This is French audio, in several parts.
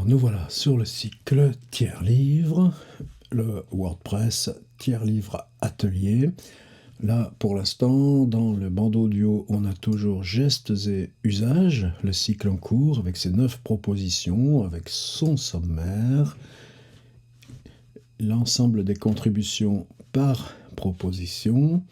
Alors nous voilà sur le cycle tiers livre, le WordPress tiers livre atelier. Là pour l'instant dans le bandeau audio on a toujours gestes et usages, le cycle en cours avec ses 9 propositions, avec son sommaire, l'ensemble des contributions par proposition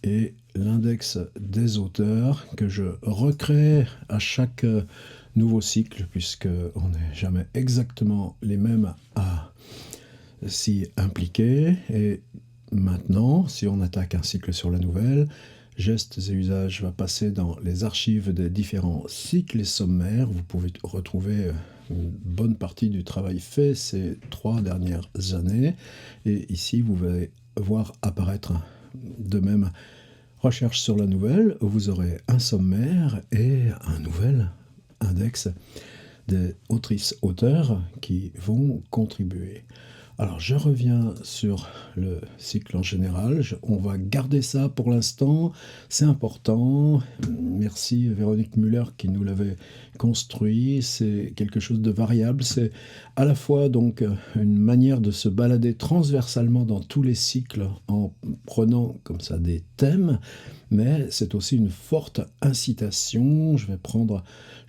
et l'index des auteurs que je recrée à chaque nouveau cycle, puisqu'on n'est jamais exactement les mêmes à s'y impliquer. Et maintenant, si on attaque un cycle sur la nouvelle, gestes et usages va passer dans les archives des différents cycles et sommaires. Vous pouvez retrouver une bonne partie du travail fait ces 3 dernières années. Et ici, vous allez voir apparaître de même recherche sur la nouvelle. Vous aurez un sommaire et un nouvel index des autrices-auteurs qui vont contribuer. Alors je reviens sur le cycle en général, on va garder ça pour l'instant, c'est important. Merci Véronique Muller qui nous l'avait construit, c'est quelque chose de variable, c'est à la fois donc une manière de se balader transversalement dans tous les cycles en prenant comme ça des thèmes, mais c'est aussi une forte incitation. Je vais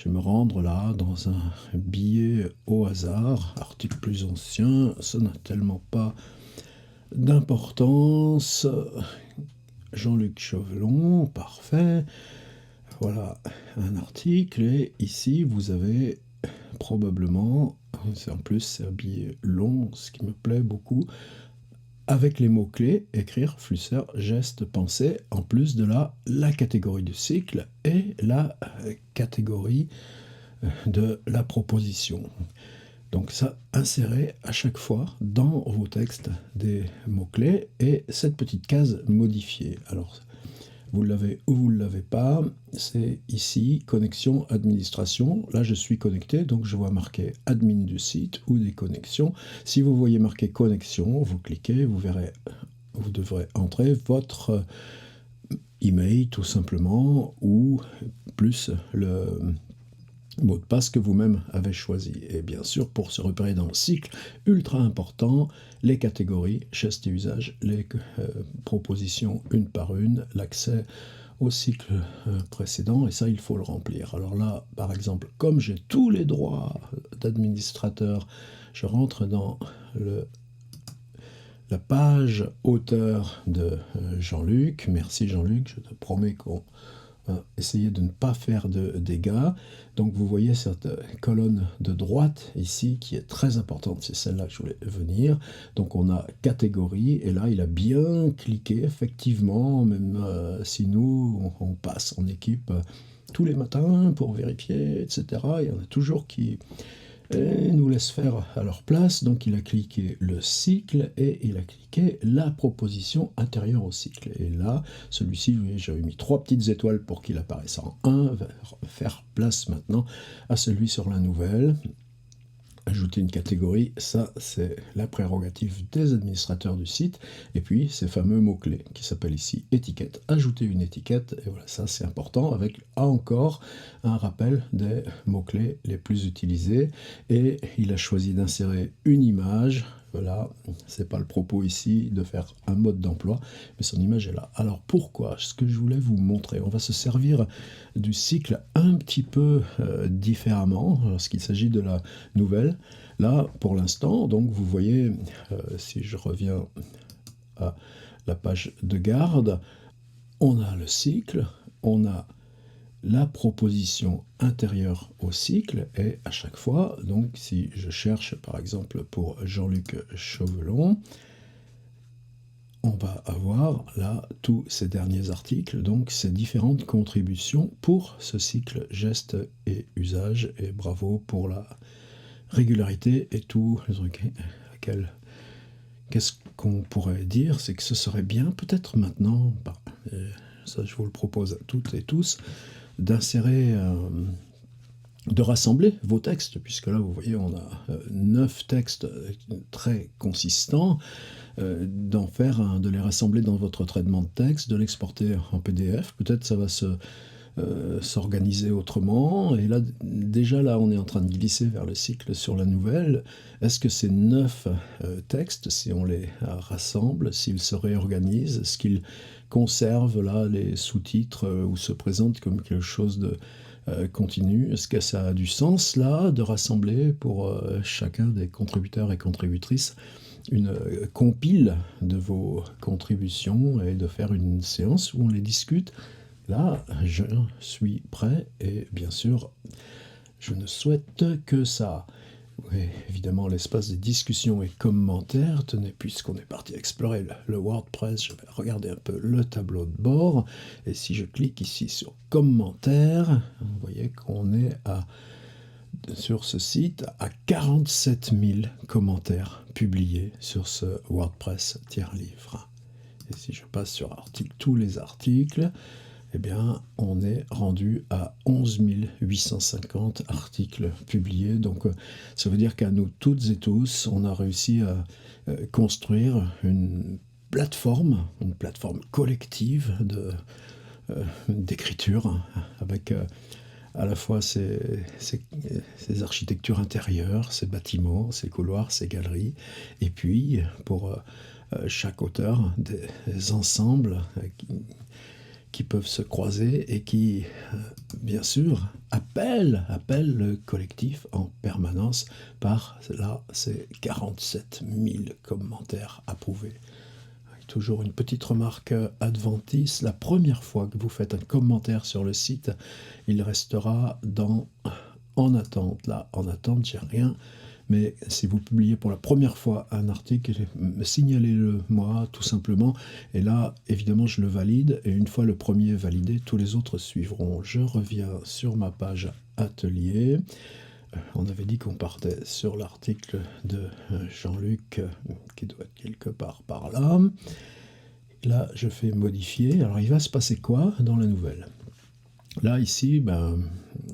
me rendre là dans un billet au hasard, article plus ancien, ça n'a tellement pas d'importance. Jean-Luc Chauvelon, parfait. Voilà un article, et ici vous avez probablement, en plus c'est un billet long, ce qui me plaît beaucoup, avec les mots-clés, écrire, flusseur, geste, pensée, en plus de la catégorie du cycle et la catégorie de la proposition. Donc ça, insérez à chaque fois dans vos textes des mots-clés et cette petite case modifiée. Alors, vous l'avez ou vous ne l'avez pas, c'est ici, connexion, administration. Là, je suis connecté, donc je vois marqué admin du site ou des connexions. Si vous voyez marqué connexion, vous cliquez, vous verrez, vous devrez entrer votre email tout simplement, ou plus le mot de passe que vous-même avez choisi. Et bien sûr, pour se repérer dans le cycle, ultra important, les catégories, gestes et usages, les propositions une par une, l'accès au cycle précédent, et ça, il faut le remplir. Alors là, par exemple, comme j'ai tous les droits d'administrateur, je rentre dans la page auteur de Jean-Luc. Merci Jean-Luc, je te promets qu'on essayer de ne pas faire de dégâts. Donc vous voyez cette colonne de droite ici qui est très importante, c'est celle-là que je voulais venir. Donc on a catégorie, et là il a bien cliqué, effectivement, même si nous on passe en équipe tous les matins pour vérifier, etc. Il y en a toujours qui nous laissent faire à leur place. Donc il a cliqué le cycle et il a cliqué la proposition intérieure au cycle. Et là, celui-ci, j'avais mis 3 petites étoiles pour qu'il apparaisse en 1, faire place maintenant à celui sur la nouvelle. Ajouter une catégorie, ça c'est la prérogative des administrateurs du site. Et puis ces fameux mots-clés qui s'appellent ici étiquette. Ajouter une étiquette, et voilà, ça c'est important, avec encore un rappel des mots-clés les plus utilisés. Et il a choisi d'insérer une image. Voilà, c'est pas le propos ici de faire un mode d'emploi, mais son image est là. Alors pourquoi? Ce que je voulais vous montrer, on va se servir du cycle un petit peu différemment lorsqu'il s'agit de la nouvelle. Là, pour l'instant, donc vous voyez, si je reviens à la page de garde, on a le cycle, on a la proposition intérieure au cycle, et à chaque fois, donc si je cherche par exemple pour Jean-Luc Chauvelon, on va avoir là tous ces derniers articles, donc ces différentes contributions pour ce cycle gestes et usages, et bravo pour la régularité et tout. Qu'est-ce qu'on pourrait dire? C'est que ce serait bien peut-être maintenant, ça je vous le propose à toutes et tous, d'insérer, de rassembler vos textes, puisque là vous voyez on a 9 textes très consistants, de les rassembler dans votre traitement de texte, de l'exporter en PDF. Peut-être ça va se s'organiser autrement. Et là, déjà là, on est en train de glisser vers le cycle sur la nouvelle. Est-ce que ces 9 textes, si on les rassemble, s'ils se réorganisent, est-ce qu'ils conservent là les sous-titres ou se présentent comme quelque chose de continu? Est-ce que ça a du sens là de rassembler pour chacun des contributeurs et contributrices une compile de vos contributions et de faire une séance où on les discute? Là, je suis prêt et bien sûr, je ne souhaite que ça. Oui, évidemment, l'espace des discussions et commentaires, tenez, puisqu'on est parti explorer le WordPress, je vais regarder un peu le tableau de bord. Et si je clique ici sur commentaires, vous voyez qu'on est sur ce site à 47 000 commentaires publiés sur ce WordPress tiers-livre. Et si je passe sur articles, tous les articles, eh bien, on est rendu à 11 850 articles publiés. Donc, ça veut dire qu'à nous toutes et tous, on a réussi à construire une plateforme collective d'écriture avec à la fois ces architectures intérieures, ces bâtiments, ces couloirs, ces galeries, et puis pour chaque auteur des ensembles qui peuvent se croiser et qui, bien sûr, appellent le collectif en permanence par là, ces 47 000 commentaires approuvés. Toujours une petite remarque adventice, la première fois que vous faites un commentaire sur le site, il restera en attente. Là, en attente, j'ai rien. Mais si vous publiez pour la première fois un article, signalez-le moi, tout simplement. Et là, évidemment, je le valide. Et une fois le premier validé, tous les autres suivront. Je reviens sur ma page atelier. On avait dit qu'on partait sur l'article de Jean-Luc, qui doit être quelque part par là. Là, je fais modifier. Alors, il va se passer quoi dans la nouvelle ? Là, ici,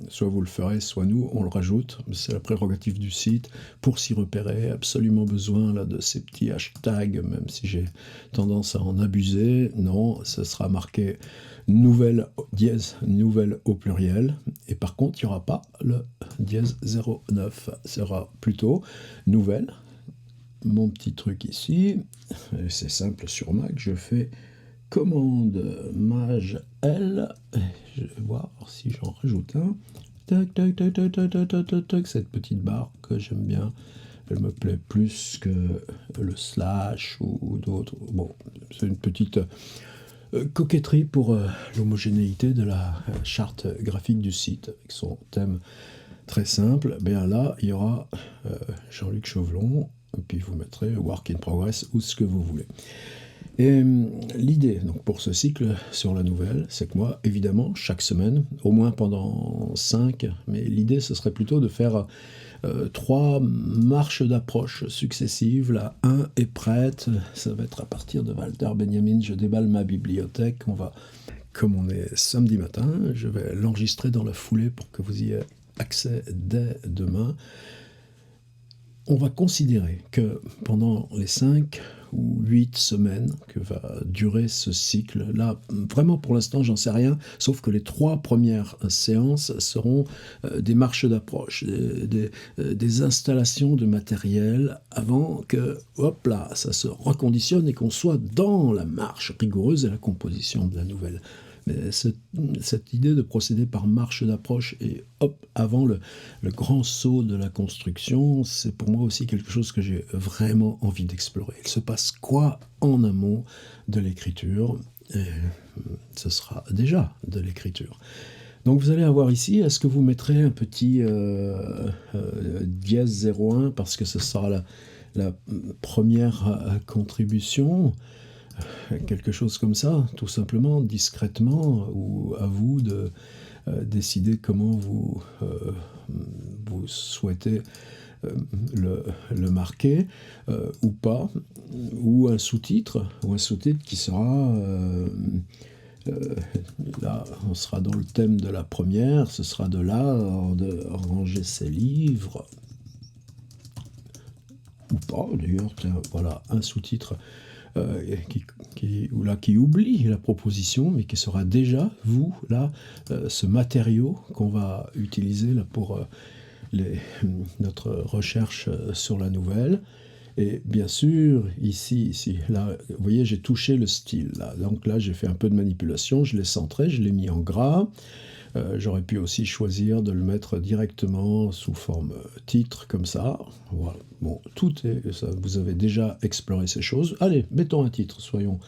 soit vous le ferez, soit nous, on le rajoute. C'est la prérogative du site. Pour s'y repérer, absolument besoin là, de ces petits hashtags, même si j'ai tendance à en abuser. Non, ce sera marqué nouvelle dièse, nouvelle au pluriel. Et par contre, il n'y aura pas le dièse 09. Ce sera plutôt nouvelle. Mon petit truc ici, c'est simple sur Mac, je fais commande maj L, je vais voir si j'en rajoute un, tac, tac, tac, tac, tac, tac, tac, tac, tac, cette petite barre que j'aime bien, elle me plaît plus que le slash ou d'autres. Bon, c'est une petite coquetterie pour l'homogénéité de la charte graphique du site, avec son thème très simple. Bien là, il y aura Jean-Luc Chauvelon, et puis vous mettrez Work in Progress ou ce que vous voulez. Et l'idée, donc pour ce cycle sur la nouvelle, c'est que moi, évidemment, chaque semaine, au moins pendant 5, mais l'idée, ce serait plutôt de faire 3 marches d'approche successives. La 1 est prête, ça va être à partir de Walter Benjamin, je déballe ma bibliothèque, on va, comme on est samedi matin, je vais l'enregistrer dans la foulée pour que vous y ayez accès dès demain. On va considérer que pendant les 5 ou 8 semaines que va durer ce cycle, là, vraiment pour l'instant, j'en sais rien, sauf que les 3 premières séances seront des marches d'approche, des installations de matériel avant que, hop là, ça se reconditionne et qu'on soit dans la marche rigoureuse et la composition de la nouvelle. Mais cette idée de procéder par marche d'approche et hop, avant le grand saut de la construction, c'est pour moi aussi quelque chose que j'ai vraiment envie d'explorer. Il se passe quoi en amont de l'écriture ? Ce sera déjà de l'écriture. Donc vous allez avoir ici, est-ce que vous mettrez un petit dièse 01 parce que ce sera la première contribution ? Quelque chose comme ça, tout simplement, discrètement, ou à vous de décider comment vous souhaitez le marquer, ou pas, ou un sous-titre qui sera... là, on sera dans le thème de la première, ce sera de l'art de ranger ses livres, ou pas, d'ailleurs, tiens, voilà, un sous-titre qui oublie la proposition, mais qui sera déjà, vous, là, ce matériau qu'on va utiliser là, pour notre recherche sur la nouvelle. Et bien sûr, ici, là, vous voyez, j'ai touché le style. Là. Donc là, j'ai fait un peu de manipulation, je l'ai centré, je l'ai mis en gras. J'aurais pu aussi choisir de le mettre directement sous forme titre, comme ça. Voilà. Bon, tout est ça. Vous avez déjà exploré ces choses. Allez, mettons un titre, soyons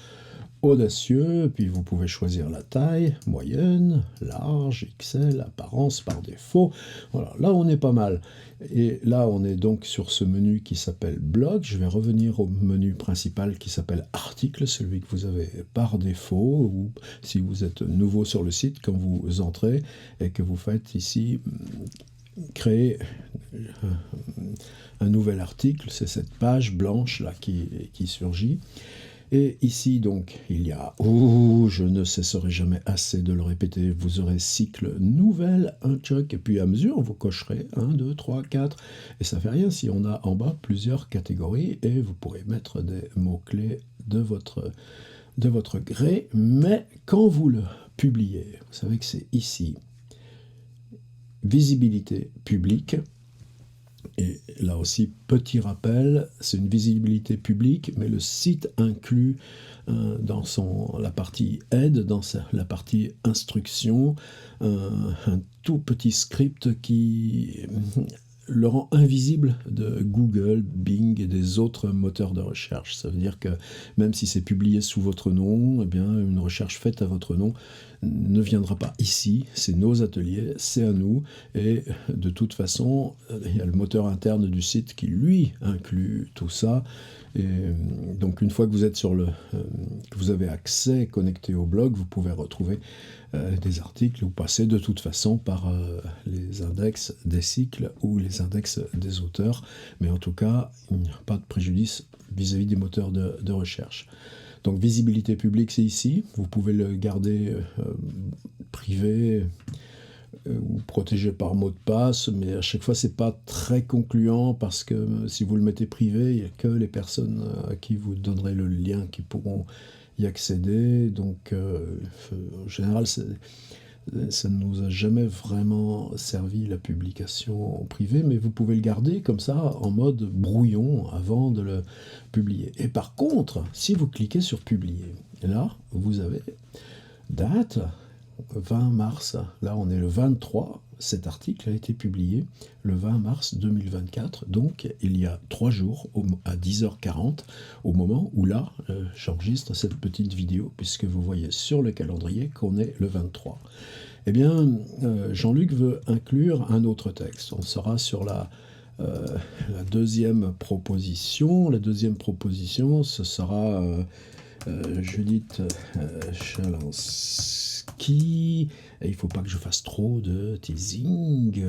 audacieux, puis vous pouvez choisir la taille, moyenne, large, XL, apparence par défaut. Voilà, là on est pas mal. Et là on est donc sur ce menu qui s'appelle blog. Je vais revenir au menu principal qui s'appelle article, celui que vous avez par défaut, ou si vous êtes nouveau sur le site, quand vous entrez et que vous faites ici créer un nouvel article, c'est cette page blanche là qui surgit. Et ici, donc, il y a, je ne cesserai jamais assez de le répéter, vous aurez cycle nouvelle, un check, et puis à mesure, vous cocherez 1, 2, 3, 4, et ça fait rien si on a en bas plusieurs catégories, et vous pourrez mettre des mots-clés de votre gré, mais quand vous le publiez, vous savez que c'est ici, visibilité publique. Et là aussi, petit rappel, c'est une visibilité publique, mais le site inclut dans la partie aide, dans la partie instruction, un tout petit script qui le rend invisible de Google, Bing et des autres moteurs de recherche. Ça veut dire que même si c'est publié sous votre nom, eh bien, une recherche faite à votre nom ne viendra pas ici, c'est nos ateliers, c'est à nous, et de toute façon, il y a le moteur interne du site qui, lui, inclut tout ça, et donc une fois que vous êtes que vous avez accès connecté au blog, vous pouvez retrouver des articles ou passer de toute façon par les index des cycles ou les index des auteurs, mais en tout cas, il n'y a pas de préjudice vis-à-vis des moteurs de recherche. Donc visibilité publique, c'est ici. Vous pouvez le garder privé ou protégé par mot de passe, mais à chaque fois, c'est pas très concluant parce que si vous le mettez privé, il n'y a que les personnes à qui vous donnerez le lien qui pourront y accéder. Donc, en général, ça ne nous a jamais vraiment servi la publication privée, mais vous pouvez le garder comme ça en mode brouillon avant de le publier. Et par contre, si vous cliquez sur publier, là, vous avez date 20 mars. Là, on est le 23. Cet article a été publié le 20 mars 2024, donc il y a 3 jours à 10h40, au moment où là, j'enregistre cette petite vidéo, puisque vous voyez sur le calendrier qu'on est le 23. Eh bien, Jean-Luc veut inclure un autre texte. On sera sur la deuxième proposition. La deuxième proposition, ce sera Judith Chalansky. Et il ne faut pas que je fasse trop de teasing.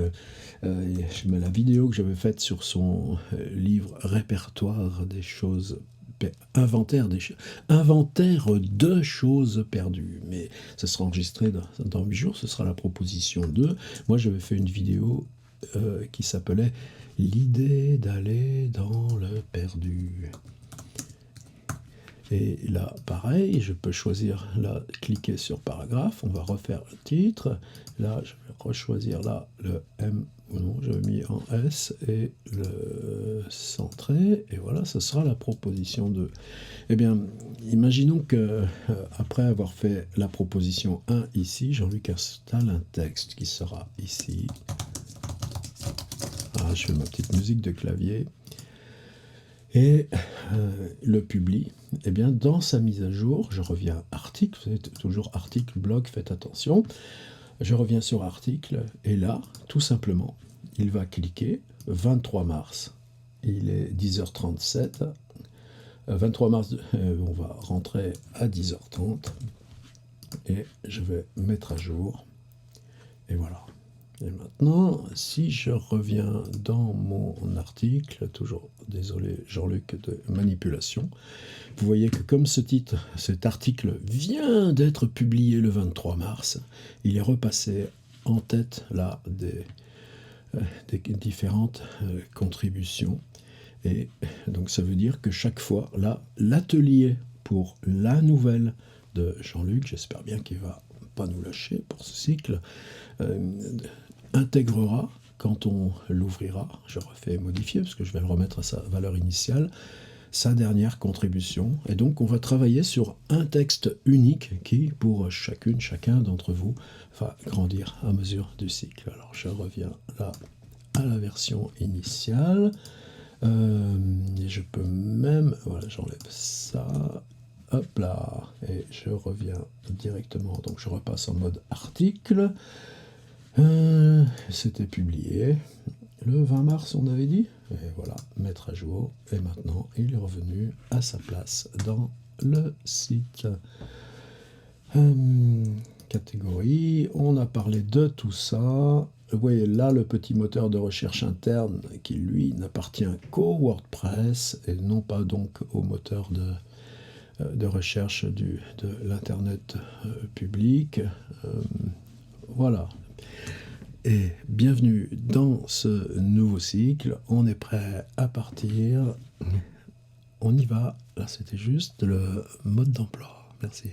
Mais la vidéo que j'avais faite sur son livre Répertoire des choses inventaire de choses perdues. Mais ça sera enregistré dans 8 jours, ce sera la proposition 2. Moi, j'avais fait une vidéo qui s'appelait « L'idée d'aller dans le perdu ». Et là, pareil, je peux choisir, là, cliquer sur paragraphe, on va refaire le titre. Là, je vais rechoisir là le M, non, j'avais mis en S et le centré, et voilà, ce sera la proposition 2. Eh bien, imaginons que après avoir fait la proposition 1 ici, Jean-Luc installe un texte qui sera ici. Ah, je fais ma petite musique de clavier. Et le publie. Eh bien, dans sa mise à jour, je reviens article, vous savez, toujours article, blog, faites attention. Je reviens sur article, et là, tout simplement, il va cliquer 23 mars. Il est 10h37. 23 mars, on va rentrer à 10h30. Et je vais mettre à jour. Et voilà. Et maintenant, si je reviens dans mon article, toujours désolé Jean-Luc de manipulation, vous voyez que comme cet article vient d'être publié le 23 mars, il est repassé en tête là des différentes contributions. Et donc ça veut dire que chaque fois, là, l'atelier pour la nouvelle de Jean-Luc, j'espère bien qu'il va pas nous lâcher pour ce cycle, intégrera, quand on l'ouvrira, je refais modifier parce que je vais le remettre à sa valeur initiale, sa dernière contribution. Et donc on va travailler sur un texte unique qui, pour chacun d'entre vous, va grandir à mesure du cycle. Alors je reviens là à la version initiale. Et je peux même, voilà, j'enlève ça, hop là, et je reviens directement, donc je repasse en mode article. C'était publié le 20 mars, on avait dit, et voilà, mettre à jour, et maintenant il est revenu à sa place dans le site. Catégorie, on a parlé de tout ça. Vous voyez là le petit moteur de recherche interne qui lui n'appartient qu'au WordPress et non pas donc au moteur de recherche de l'internet public. Voilà. Et bienvenue dans ce nouveau cycle. On est prêt à partir. On y va. Là c'était juste le mode d'emploi. Merci.